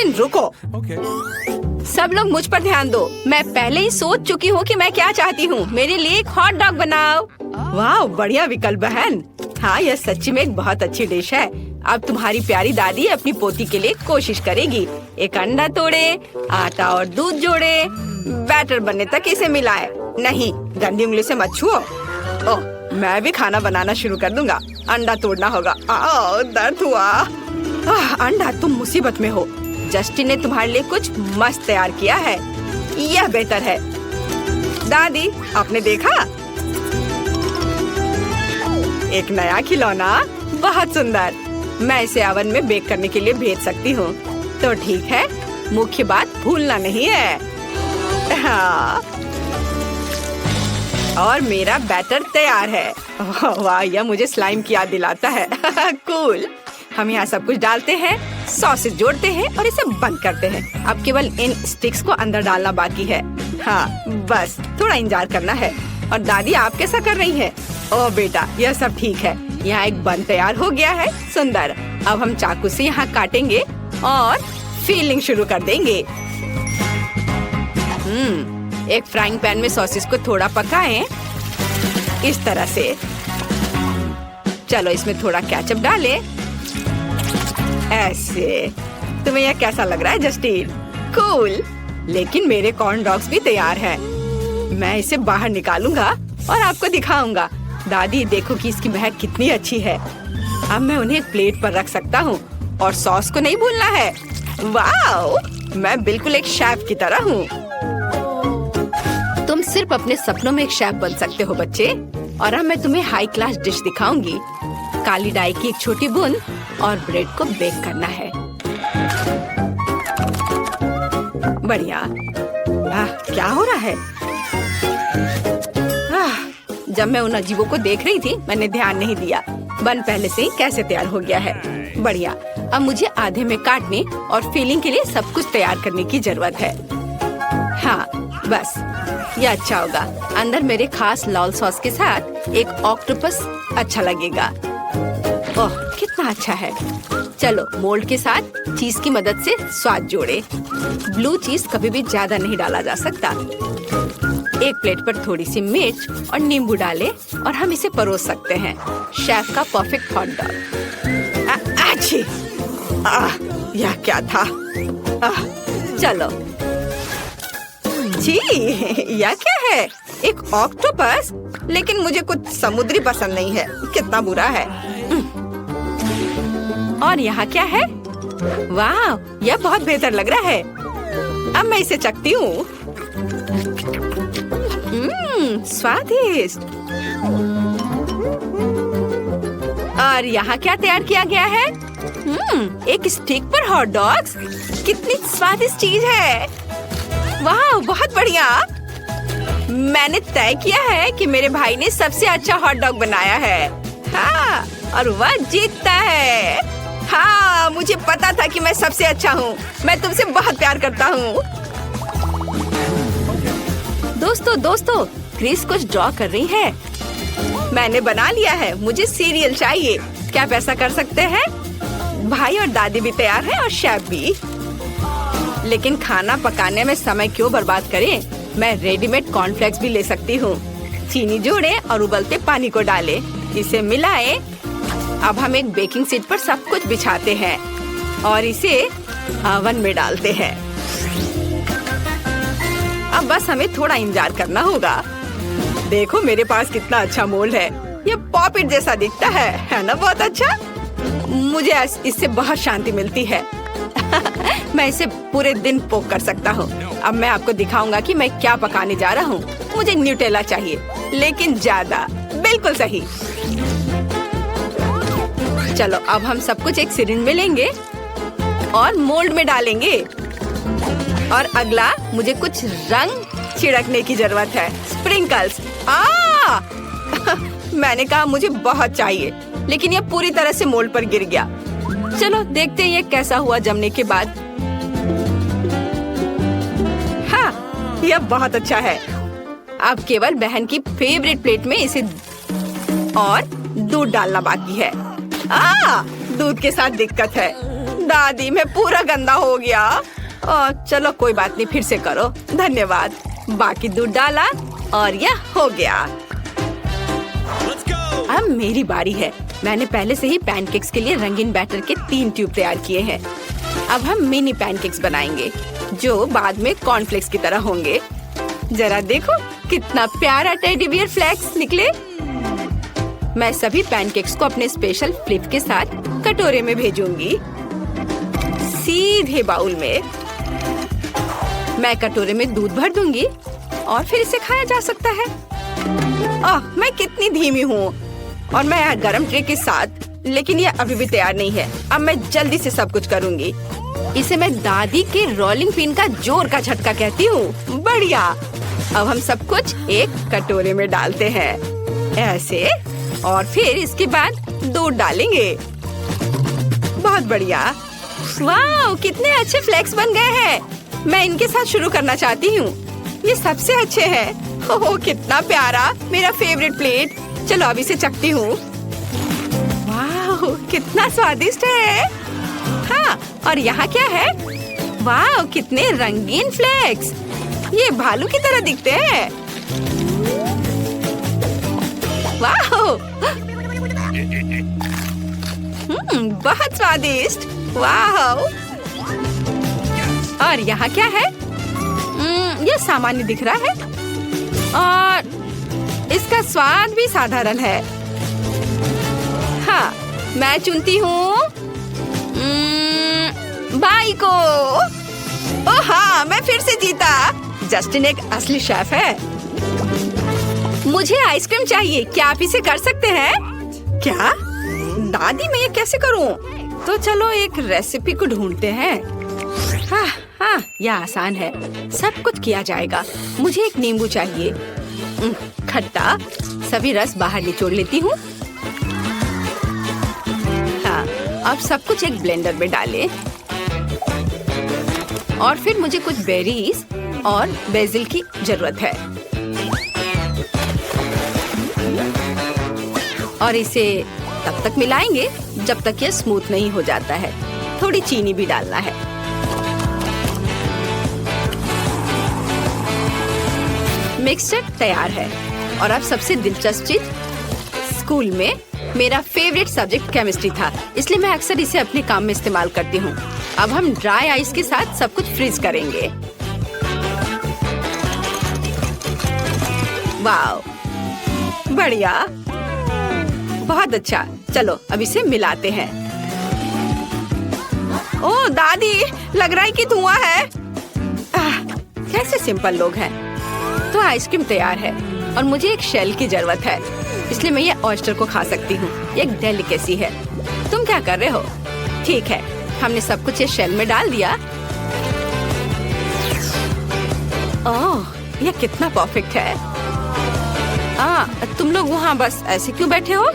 Justin रुको। सब लोग मुझ पर ध्यान दो। मैं पहले ही सोच चुकी हूँ कि मैं क्या चाहती हूँ। मेरे लिए एक हॉट डॉग बनाओ। वाह, बढ़िया विकल्प बहन। हाँ, यह सच्ची में एक बहुत अच्छी डिश है। अब तुम्हारी प्यारी दादी अपनी पोती के लिए कोशिश करेगी। एक अंडा तोड़े, आटा और दूध जोड़े, बैटर बनने तक इसे मिलाए। नहीं, गंदी उंगली से मत छुओ। ओह, मैं भी खाना बनाना शुरू कर दूंगा। अंडा तोड़ना होगा। दर्द हुआ। अंडा, तुम मुसीबत में हो। जस्टिन ने तुम्हारे लिए कुछ मस्त तैयार किया है। यह बेहतर है। दादी, आपने देखा? एक नया खिलौना, बहुत सुंदर। मैं इसे ओवन में बेक करने के लिए भेज सकती हूँ। तो ठीक है, मुख्य बात भूलना नहीं है। हाँ, और मेरा बैटर तैयार है। वाह, यह मुझे स्लाइम की याद दिलाता है। कूल। हम यहाँ सब कुछ डालते हैं, सॉसेज जोड़ते हैं और इसे बंद करते हैं। अब केवल इन स्टिक्स को अंदर डालना बाकी है। हाँ, बस थोड़ा इंतजार करना है। और दादी, आप कैसा कर रही हैं? ओह बेटा, यह सब ठीक है। यहाँ एक बन तैयार हो गया है। सुंदर। अब हम चाकू से यहाँ काटेंगे और फीलिंग शुरू कर देंगे। एक फ्राइंग पैन में सॉसेस को थोड़ा पकाएं, इस तरह से। चलो इसमें थोड़ा केचप डालें, ऐसे। तुम्हें यह कैसा लग रहा है जस्टिन? कूल। लेकिन मेरे कॉर्न डॉग्स भी तैयार हैं। मैं इसे बाहर निकालूंगा और आपको दिखाऊंगा। दादी, देखो कि इसकी महक कितनी अच्छी है। अब मैं उन्हें एक प्लेट पर रख सकता हूँ और सॉस को नहीं भूलना है। वाह, मैं बिल्कुल एक शेफ की तरह हूँ। तुम सिर्फ अपने सपनों में एक शेफ बन सकते हो बच्चे। और अब मैं तुम्हें हाई क्लास डिश दिखाऊंगी। काली डाई की एक छोटी बूंद और ब्रेड को बेक करना है। बढ़िया। क्या हो रहा है? जब मैं उन अजीबों को देख रही थी, मैंने ध्यान नहीं दिया। बन पहले से ही कैसे तैयार हो गया है। बढ़िया। अब मुझे आधे में काटने और फिलिंग के लिए सब कुछ तैयार करने की जरूरत है। हाँ, बस ये अच्छा होगा। अंदर मेरे खास लॉल सॉस के साथ एक ऑक्टोपस अच्छा लगेगा। ओह, कितना अच्छा है। चलो मोल्ड के साथ चीज की मदद से स्वाद जोड़े। ब्लू चीज कभी भी ज्यादा नहीं डाला जा सकता। एक प्लेट पर थोड़ी सी मिर्च और नींबू डालें और हम इसे परोस सकते हैं। शेफ का परफेक्ट हॉट डॉग। अच्छी। यह क्या था? चलो। जी, यह क्या है? एक ऑक्टोपस? लेकिन मुझे कुछ समुद्री पसंद नहीं है। कितना बुरा है। और यहाँ क्या है? वाह, यह बहुत बेहतर लग रहा है। अब मैं इसे चखती हूँ। स्वादिष्ट। और यहाँ क्या तैयार किया गया है? एक स्टिक पर हॉट डॉग्स। कितनी स्वादिष्ट चीज है। वाह, बहुत बढ़िया। मैंने तय किया है कि मेरे भाई ने सबसे अच्छा हॉट डॉग बनाया है। हाँ, और वह जीतता है। हाँ, मुझे पता था कि मैं सबसे अच्छा हूँ। मैं तुमसे बहुत प्यार करता हूँ। दोस्तों, क्रिस कुछ ड्रॉ कर रही है। मैंने बना लिया है। मुझे सीरियल चाहिए। क्या आप ऐसा कर सकते हैं? भाई और दादी भी तैयार हैं और शेफ भी। लेकिन खाना पकाने में समय क्यों बर्बाद करें? मैं रेडीमेड कॉर्नफ्लेक्स भी ले सकती हूँ। चीनी जोड़े और उबलते पानी को डालें। इसे मिलाएं। अब हम एक बेकिंग शीट पर सब कुछ बिछाते हैं और इसे ओवन में डालते हैं। अब बस हमें थोड़ा इंतजार करना होगा। देखो मेरे पास कितना अच्छा मोल्ड है। ये पॉपिट जैसा दिखता है ना? बहुत अच्छा। मुझे इससे बहुत शांति मिलती है। मैं इसे पूरे दिन पोक कर सकता हूँ। अब मैं आपको दिखाऊंगा कि मैं क्या पकाने जा रहा हूँ। मुझे न्यूटेला चाहिए, लेकिन ज्यादा। बिल्कुल सही। चलो अब हम सब कुछ एक सिरिंज में लेंगे और मोल्ड में डालेंगे। और अगला मुझे कुछ रंग छिड़कने की जरूरत है। स्प्रिंकल्स। मैंने कहा मुझे बहुत चाहिए, लेकिन यह पूरी तरह से मोल्ड पर गिर गया। चलो देखते हैं ये कैसा हुआ जमने के बाद। हाँ, यह बहुत अच्छा है। अब केवल बहन की फेवरेट प्लेट में इसे और दूध डालना बाकी है। दूध के साथ दिक्कत है। दादी मैं पूरा गंदा हो गया। चलो कोई बात नहीं, फिर से करो। धन्यवाद। बाकी दूध डाला और यह हो गया। अब मेरी बारी है। मैंने पहले से ही पैनकेक्स के लिए रंगीन बैटर के 3 ट्यूब तैयार किए हैं। अब हम मिनी पैनकेक्स बनाएंगे जो बाद में कॉर्नफ्लेक्स की तरह होंगे। जरा देखो कितना प्यारा टेडी बियर फ्लेक्स निकले। मैं सभी पैनकेक्स को अपने स्पेशल फ्लिप के साथ कटोरे में भेजूंगी, सीधे बाउल में। मैं कटोरे में दूध भर दूंगी और फिर इसे खाया जा सकता है। मैं कितनी धीमी हूँ और मैं यहाँ गरम ट्रे के साथ, लेकिन ये अभी भी तैयार नहीं है। अब मैं जल्दी से सब कुछ करूँगी। इसे मैं दादी के रोलिंग पिन का जोर का झटका कहती हूँ। बढ़िया। अब हम सब कुछ एक कटोरे में डालते हैं ऐसे, और फिर इसके बाद दूध डालेंगे। बहुत बढ़िया। वाह, कितने अच्छे फ्लेक्स बन गए हैं। मैं इनके साथ शुरू करना चाहती हूँ। ये सबसे अच्छे हैं। ओह कितना प्यारा, मेरा फेवरेट प्लेट। चलो अब इसे चखती हूँ। वाह कितना स्वादिष्ट है। हाँ, और यहाँ क्या है? वाह कितने रंगीन फ्लेक्स। ये भालू की तरह दिखते हैं। वाह बहुत स्वादिष्ट। वाह। और यहाँ क्या है? ये सामान्य दिख रहा है और इसका स्वाद भी साधारण है। हाँ, मैं चुनती हूँ बाई को। ओह हाँ, मैं फिर से जीता। जस्टिन एक असली शेफ है। मुझे आइसक्रीम चाहिए। क्या आप इसे कर सकते हैं? क्या दादी, मैं ये कैसे करूं? तो चलो एक रेसिपी को ढूंढते हैं। हाँ, यह आसान है। सब कुछ किया जाएगा। मुझे एक नींबू चाहिए, खट्टा। सभी रस बाहर निचोड़ लेती हूँ। हाँ, अब सब कुछ एक ब्लेंडर में डालें। और फिर मुझे कुछ बेरीज और बेसिल की जरूरत है। और इसे तब तक मिलाएंगे जब तक यह स्मूथ नहीं हो जाता है। थोड़ी चीनी भी डालना है। मिक्सचर तैयार है। और अब सबसे दिलचस्प चीज, स्कूल में मेरा फेवरेट सब्जेक्ट केमिस्ट्री था, इसलिए मैं अक्सर इसे अपने काम में इस्तेमाल करती हूँ। अब हम ड्राई आइस के साथ सब कुछ फ्रीज करेंगे। वाओ, बढ़िया, बहुत अच्छा। चलो अब इसे मिलाते हैं। ओह दादी, लग रहा है कि धुआं है। कैसे सिंपल लोग हैं। तो आइसक्रीम तैयार है और मुझे एक शेल की जरूरत है, इसलिए मैं ये ऑयस्टर को खा सकती हूँ। एक डेलिकेसी है। तुम क्या कर रहे हो? ठीक है, हमने सब कुछ ये शेल में डाल दिया। ओह, ये कितना परफेक्ट है। तुम लोग वहाँ बस ऐसे क्यों बैठे हो?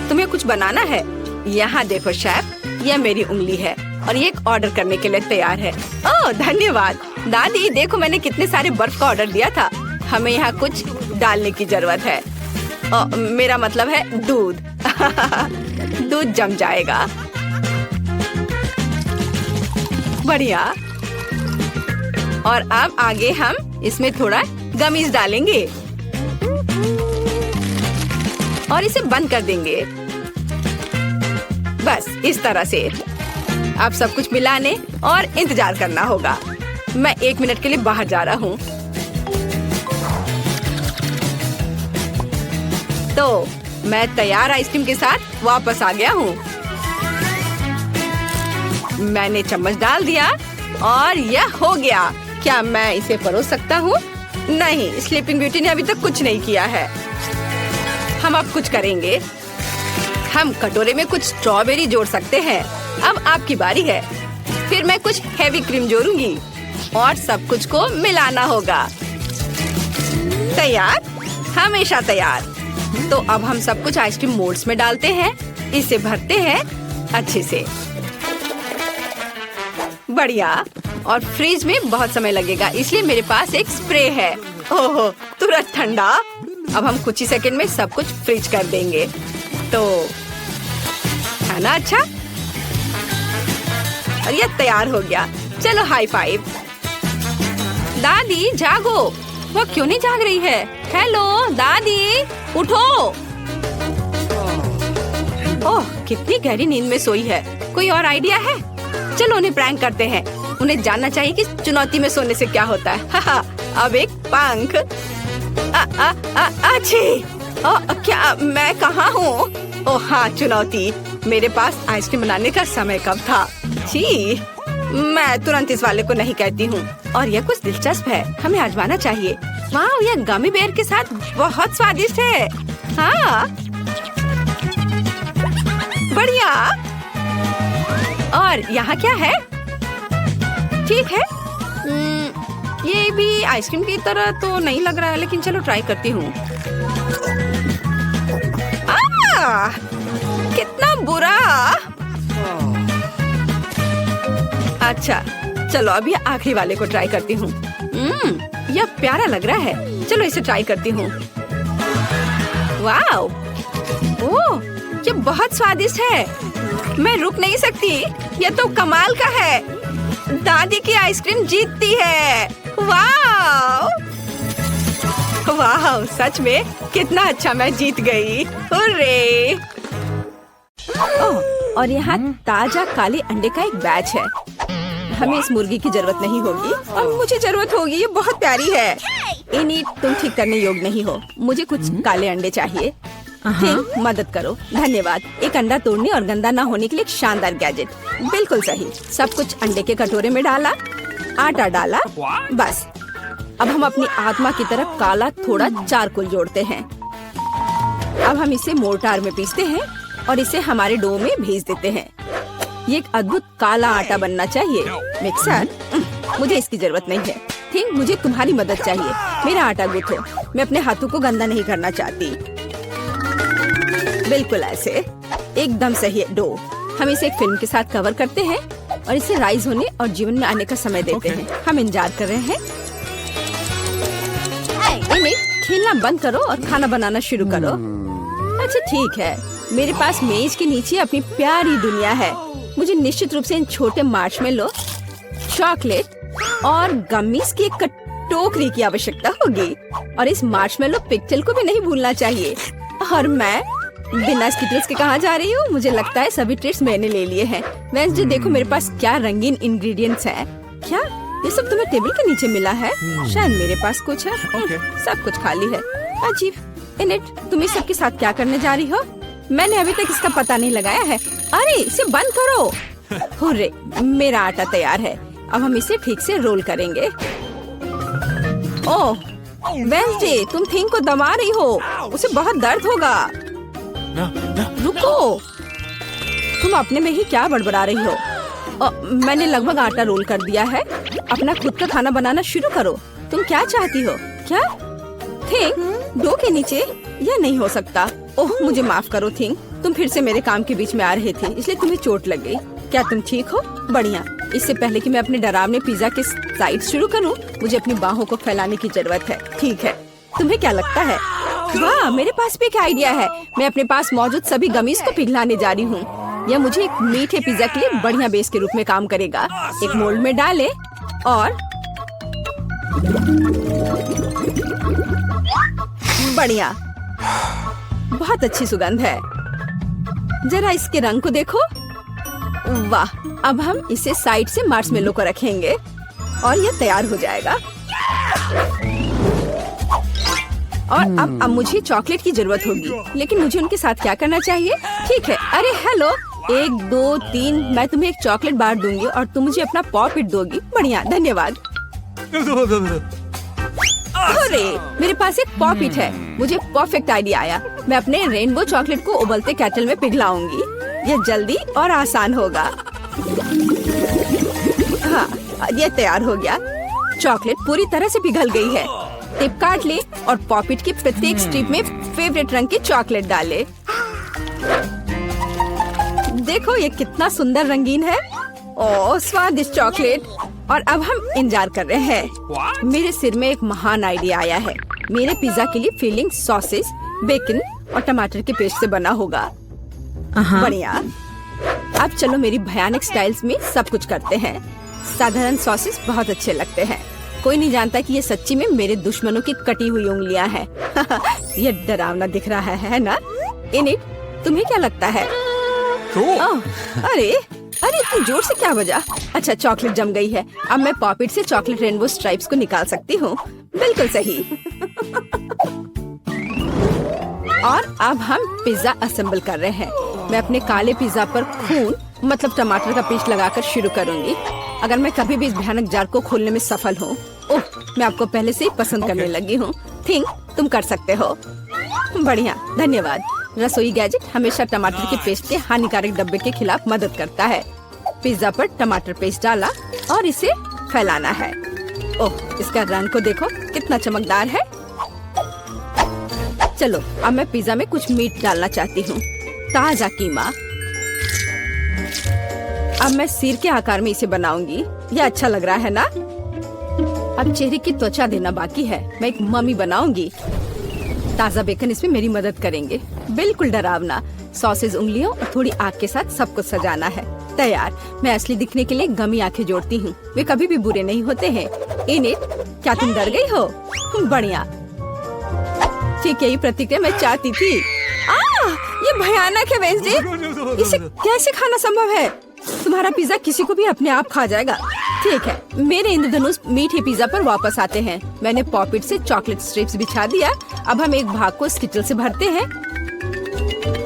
तुम्हें कुछ बनाना है? यहाँ देखो शेफ, यह मेरी उंगली है और ये एक ऑर्डर करने के लिए तैयार है। ओह धन्यवाद। दादी देखो, मैंने कितने सारे बर्फ का ऑर्डर दिया था। हमें यहाँ कुछ डालने की जरूरत है। मेरा मतलब है दूध। दूध जम जाएगा। बढ़िया। और अब आगे हम इसमें थोड़ा गमीज डालेंगे और इसे बंद कर देंगे। बस इस तरह से। अब सब कुछ मिलाने और इंतजार करना होगा। मैं 1 मिनट के लिए बाहर जा रहा हूँ। तो मैं तैयार आइसक्रीम के साथ वापस आ गया हूँ। मैंने चम्मच डाल दिया और यह हो गया। क्या मैं इसे परोस सकता हूँ? नहीं, स्लीपिंग ब्यूटी ने अभी तक कुछ नहीं किया है। हम अब कुछ करेंगे। हम कटोरे में कुछ स्ट्रॉबेरी जोड़ सकते हैं। अब आपकी बारी है। फिर मैं कुछ हेवी क्रीम जोड़ूंगी और सब कुछ को मिलाना होगा। तैयार? हमेशा तैयार। तो अब हम सब कुछ आइसक्रीम मोल्ड्स में डालते हैं। इसे भरते हैं अच्छे से। बढ़िया। और फ्रिज में बहुत समय लगेगा, इसलिए मेरे पास एक स्प्रे है। ओहो, तुरंत ठंडा। अब हम कुछ ही सेकंड में सब कुछ फ्रीज कर देंगे। तो है ना अच्छा? और ये तैयार हो गया। चलो हाई फाइव। दादी जागो, वो क्यों नहीं जाग रही है? हेलो दादी, उठो। ओह, कितनी गहरी नींद में सोई है। कोई और आइडिया है? चलो उन्हें प्रैंक करते हैं। उन्हें जानना चाहिए कि चुनौती में सोने से क्या होता है। हाहा, अब एक पंख। अच्छी, क्या मैं कहाँ हूँ? ओह हाँ, चुनौती। मेरे पास आइसक्रीम बनाने का समय कब था? छी, मैं तुरंत इस वाले को नहीं कहती हूँ। और यह कुछ दिलचस्प है, हमें आजमाना चाहिए। वाह, यह गमी बेर के साथ बहुत स्वादिष्ट है। हाँ, बढ़िया। और यहाँ क्या है? ठीक है, ये भी आइसक्रीम की तरह तो नहीं लग रहा है, लेकिन चलो ट्राई करती हूँ। कितना बुरा। अच्छा, चलो अभी आखिरी वाले को ट्राई करती हूँ। यह प्यारा लग रहा है, चलो इसे ट्राई करती हूँ। वाओ, ओह, ये बहुत स्वादिष्ट है। मैं रुक नहीं सकती, यह तो कमाल का है। दादी की आइसक्रीम जीतती है। वाओ, वाह, सच में कितना अच्छा, मैं जीत गई। हुर्रे। ओह, और यहाँ ताजा काले अंडे का एक बैच है। हमें इस मुर्गी की जरूरत नहीं होगी और मुझे जरूरत होगी। ये बहुत प्यारी है। इन्हीं, तुम ठीक करने योग्य नहीं हो। मुझे कुछ काले अंडे चाहिए। ठीक, मदद करो। धन्यवाद। एक अंडा तोड़ने और गंदा ना होने के लिए एक शानदार गैजेट। बिल्कुल सही। सब कुछ अंडे के कटोरे में डाला, आटा डाला, बस। अब हम अपनी आत्मा की तरफ काला थोड़ा चारकोल जोड़ते हैं। अब हम इसे मोर्टार में पीसते हैं और इसे हमारे डो में भेज देते हैं। ये एक अद्भुत काला आटा बनना चाहिए। मिक्सर, मुझे इसकी जरूरत नहीं है। ठीक, मुझे तुम्हारी मदद चाहिए। मेरा आटा गूंथो। मैं अपने हाथों को गंदा नहीं करना चाहती। बिल्कुल ऐसे, एकदम सही है डो। हम इसे एक फिल्म के साथ कवर करते हैं और इसे राइज होने और जीवन में आने का समय देते हैं। हम इंतजार कर रहे हैं। इन्हें खेलना बंद करो और खाना बनाना शुरू करो। अच्छा ठीक है, मेरे पास मेज के नीचे अपनी प्यारी दुनिया है। मुझे निश्चित रूप से इन छोटे मार्शमेलो, चॉकलेट और गम्मीज की एक टोकरी की आवश्यकता होगी। और इस मार्शमेलो पिक्चल को भी नहीं भूलना चाहिए। और मैं बिना स्किटल्स के कहाँ जा रही हूँ? मुझे लगता है सभी ट्रीट्स मैंने ले लिए हैं। वेंसडे, देखो मेरे पास क्या रंगीन इंग्रेडिएंट्स हैं। क्या ये सब तुम्हें टेबल के नीचे मिला है? शायद मेरे पास कुछ है। सब कुछ खाली है। अजीब। इनेट, तुम इस सब के साथ क्या करने जा रही हो? मैंने अभी तक इसका पता नहीं लगाया है। अरे इसे बंद करो। हुर्रे, मेरा आटा तैयार है। अब हम इसे ठीक से रोल करेंगे। ओह वेंसडे, तुम थिंग को दबा रही हो। उसे बहुत दर्द होगा। रुको, तुम अपने में ही क्या बड़बड़ा रही हो? मैंने लगभग आटा रोल कर दिया है। अपना खुद का खाना बनाना शुरू करो। तुम क्या चाहती हो? क्या थिंग डो के नीचे? यह नहीं हो सकता। ओह मुझे माफ करो थिंग, तुम फिर से मेरे काम के बीच में आ रहे थे, इसलिए तुम्हें चोट लग गई। क्या तुम ठीक हो? बढ़िया। इससे पहले कि मैं अपने डरावने पिज्जा के साइड शुरू करूं, मुझे अपनी बाहों को फैलाने की जरूरत है। ठीक है, तुम्हें क्या लगता है? वाह, मेरे पास भी एक आइडिया है। मैं अपने पास मौजूद सभी गमीज को पिघलाने जा रही हूँ। यह मुझे एक मीठे पिज्जा के लिए बढ़िया बेस के रूप में काम करेगा। एक मोल्ड में डालें और बढ़िया, बहुत अच्छी सुगंध है। जरा इसके रंग को देखो। वाह, अब हम इसे साइड से मार्शमेलो को रखेंगे और यह तैयार हो जाएगा। और अब मुझे चॉकलेट की जरूरत होगी, लेकिन मुझे उनके साथ क्या करना चाहिए? ठीक है, अरे हेलो, 1 2 3, मैं तुम्हें एक चॉकलेट बार दूंगी और तुम मुझे अपना पॉप इट दोगी। बढ़िया, धन्यवाद। अरे मेरे पास एक पॉप इट है। मुझे परफेक्ट आइडिया आया। मैं अपने रेनबो चॉकलेट को उबलते केटल में पिघलाऊंगी। यह जल्दी और आसान होगा। हाँ, यह तैयार हो गया। चॉकलेट पूरी तरह से पिघल गई है। टिप काट ले और पॉपिट की प्रत्येक स्ट्रिप में फेवरेट रंग की चॉकलेट डाले। देखो ये कितना सुंदर रंगीन है। ओह स्वादिष्ट चॉकलेट। और अब हम इंतजार कर रहे हैं। मेरे सिर में एक महान आइडिया आया है। मेरे पिज्जा के लिए फिलिंग सॉसेस, बेकन और टमाटर के पेस्ट से बना होगा। बढ़िया। अब चलो मेरी भयानक स्टाइल्स में सब कुछ करते हैं। साधारण सॉसेस बहुत अच्छे लगते हैं। कोई नहीं जानता कि ये सच्ची में मेरे दुश्मनों की कटी हुई उंगलियां हैं। ये डरावना दिख रहा है ना? इनिट, तुम्हें क्या लगता है? ओह, अरे इतनी जोर से क्या बजा? अच्छा, चॉकलेट जम गई है। अब मैं पॉकेट से चॉकलेट रेनबो स्ट्राइप्स को निकाल सकती हूँ। बिल्कुल सही। और अब हम पिज्जा असेंबल कर रहे हैं। मैं अपने काले पिज्जा पर खून मतलब टमाटर का पेस्ट लगाकर शुरू करूंगी। अगर मैं कभी भी इस भयानक जार को खोलने में सफल हूँ, ओह, मैं आपको पहले से ही पसंद करने लगी हूँ। थिंक तुम कर सकते हो। बढ़िया, धन्यवाद। रसोई गैजेट हमेशा टमाटर के पेस्ट के हानिकारक डब्बे के खिलाफ मदद करता है। पिज्जा पर टमाटर पेस्ट डाला और इसे फैलाना है। ओह, इसका रंग को देखो कितना चमकदार है। चलो, अब मैं पिज्जा में कुछ मीट डालना चाहती हूँ। ताजा कीमा। अब मैं सिर के आकार में इसे बनाऊंगी। यह अच्छा लग रहा है ना? अब चेहरे की त्वचा देना बाकी है। मैं एक मम्मी बनाऊंगी। ताजा बेकन इसमें मेरी मदद करेंगे। बिल्कुल डरावना। सॉसेज उंगलियों और थोड़ी आग के साथ सब कुछ सजाना है। तैयार। मैं असली दिखने के लिए गमी आंखें जोड़ती हूँ। वे कभी भी बुरे नहीं होते हैं। इनिट, क्या तुम डर गई हो? बढ़िया, ठीक यही प्रतिक्रिया मैं चाहती थी। ये भयानक है वेंसडे। इसे कैसे खाना संभव है? तुम्हारा पिज्जा किसी को भी अपने आप खा जाएगा। ठीक है, मेरे इंद्रधनुष मीठे पिज्जा पर वापस आते हैं। मैंने पॉकेट से चॉकलेट स्ट्रिप्स बिछा दिया। अब हम एक भाग को स्किटल से भरते हैं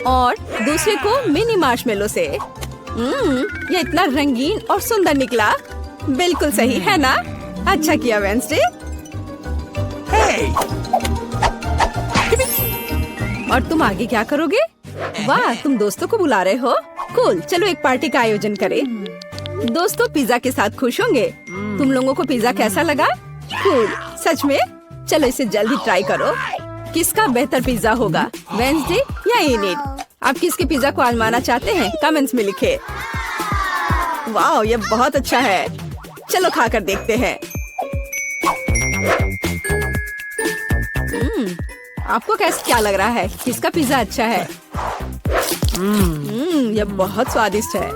और दूसरे को मिनी मार्शमेलो से। ये इतना रंगीन और सुंदर निकला। बिल्कुल सही है ना? अच्छा किया वेंसडे। और तुम आगे क्या करोगे? वाह, तुम दोस्तों को बुला रहे हो? कूल, चलो एक पार्टी का आयोजन करें। दोस्तों पिज्जा के साथ खुश होंगे। तुम लोगों को पिज्जा कैसा लगा? कूल, सच में? चलो इसे जल्दी ट्राई करो। किसका बेहतर पिज्जा होगा, वेंसडे या इनिट? आप किसके पिज्जा को आजमाना चाहते हैं? कमेंट्स में लिखे। वाह, ये बहुत अच्छा है। चलो खाकर देखते हैं। आपको कैसे क्या लग रहा है? किसका पिज्जा अच्छा है? ये बहुत स्वादिष्ट है।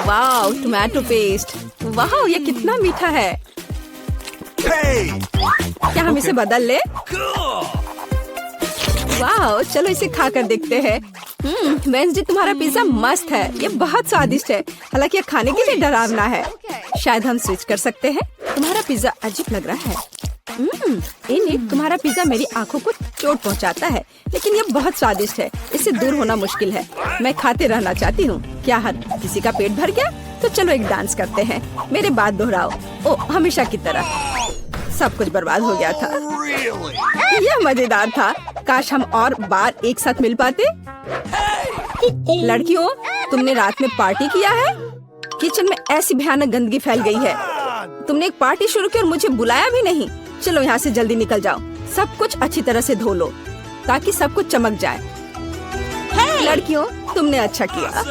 वाह, टोमेटो पेस्ट। वाह, ये कितना मीठा है। क्या हम इसे बदल ले? वाह, चलो इसे खाकर देखते हैं। वेंसडे, तुम्हारा पिज्जा मस्त है। ये बहुत स्वादिष्ट है। हालांकि ये खाने के लिए डरावना है। शायद हम स्विच कर सकते हैं। तुम्हारा पिज्जा अजीब लग रहा है। इनिट, तुम्हारा पिज्जा मेरी आंखों को चोट पहुंचाता है, लेकिन ये बहुत स्वादिष्ट है। इससे दूर होना मुश्किल है। मैं खाते रहना चाहती हूँ। क्या हर किसी का पेट भर गया? तो चलो एक डांस करते हैं। मेरे बात दोहराओ। ओ, हमेशा की तरह। सब कुछ बर्बाद हो गया था। यह मजेदार था। काश हम और बार एक साथ मिल पाते। लड़कियों, तुमने रात में पार्टी किया है? किचन में ऐसी भयानक गंदगी फैल गई है। तुमने एक पार्टी शुरू की और मुझे बुलाया भी नहीं। चलो यहाँ से जल्दी निकल जाओ। सब कुछ अच्छी तरह से धो लो ताकि सब कुछ चमक जाए। लड़कियों, तुमने अच्छा किया।